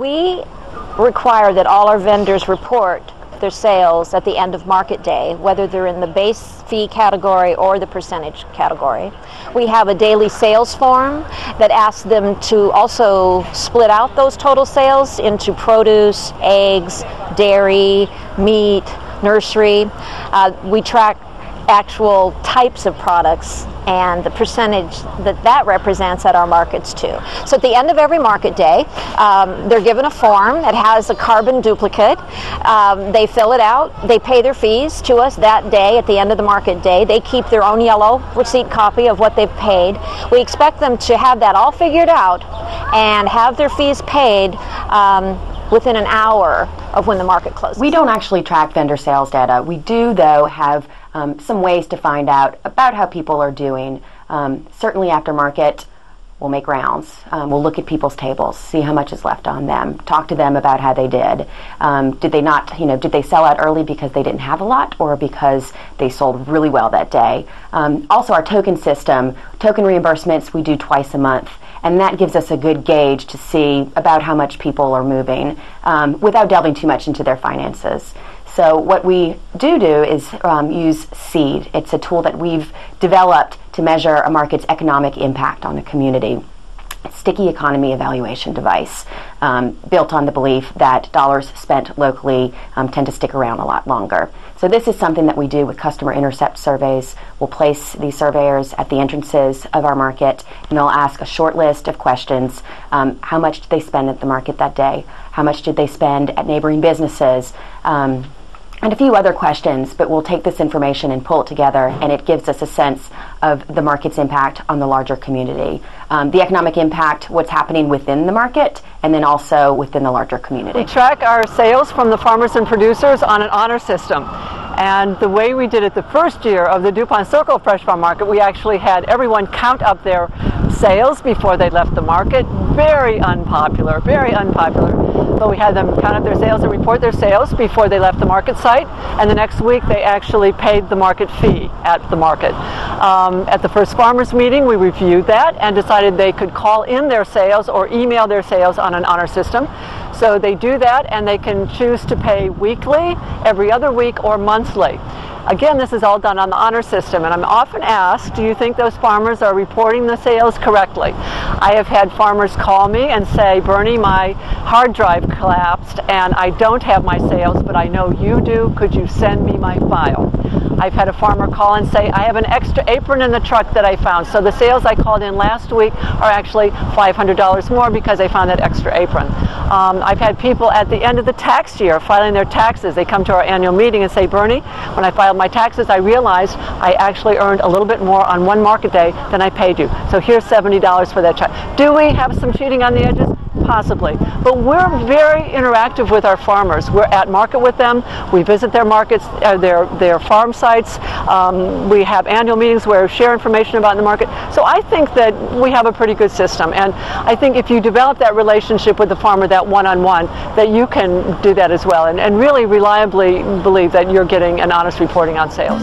We require that all our vendors report their sales at the end of market day, whether they're in the base fee category or the percentage category. We have a daily sales form that asks them to also split out those total sales into produce, eggs, dairy, meat, nursery. We track actual types of products and the percentage that represents at our markets too. So at the end of every market day, they're given a form that has a carbon duplicate. They fill it out, they pay their fees to us that day at the end of the market day. They keep their own yellow receipt copy of what they've paid. We expect them to have that all figured out and have their fees paid within an hour of when the market closes. We don't actually track vendor sales data. We do, though, have some ways to find out about how people are doing. Certainly after market, we'll make rounds. We'll look at people's tables, see how much is left on them, talk to them about how they did. Did they not, did they sell out early because they didn't have a lot or because they sold really well that day? Also, our token system, token reimbursements, we do twice a month. And that gives us a good gauge to see about how much people are moving without delving too much into their finances. So what we do is use SEED. It's a tool that we've developed to measure a market's economic impact on a community. Sticky economy evaluation device built on the belief that dollars spent locally tend to stick around a lot longer. So this is something that we do with customer intercept surveys. We'll place these surveyors at the entrances of our market, and they'll ask a short list of questions. How much did they spend at the market that day? How much did they spend at neighboring businesses? And a few other questions, but we'll take this information and pull it together, and it gives us a sense of the market's impact on the larger community. The economic impact, what's happening within the market, and then also within the larger community. We track our sales from the farmers and producers on an honor system. And the way we did it the first year of the DuPont Circle Fresh Farm Market, we actually had everyone count up their sales before they left the market. Very unpopular, very unpopular. But we had them count up their sales and report their sales before they left the market site. And the next week they actually paid the market fee at the market. At the first farmers meeting, we reviewed that and decided they could call in their sales or email their sales on an honor system. So they do that, and they can choose to pay weekly, every other week, or monthly. Again, this is all done on the honor system, and I'm often asked, do you think those farmers are reporting the sales correctly? I have had farmers call me and say, Bernie, my hard drive collapsed and I don't have my sales, but I know you do. Could you send me my file? I've had a farmer call and say, I have an extra apron in the truck that I found. So the sales I called in last week are actually $500 more because I found that extra apron. I've had people at the end of the tax year filing their taxes. They come to our annual meeting and say, Bernie, when I filed my taxes, I realized I actually earned a little bit more on one market day than I paid you. So here's $70 for that check. Do we have some cheating on the edges? Possibly. But we're very interactive with our farmers. We're at market with them. We visit their markets, their farm sites. We have annual meetings where we share information about the market. So I think that we have a pretty good system. And I think if you develop that relationship with the farmer, that one-on-one, that you can do that as well and really reliably believe that you're getting an honest reporting on sales.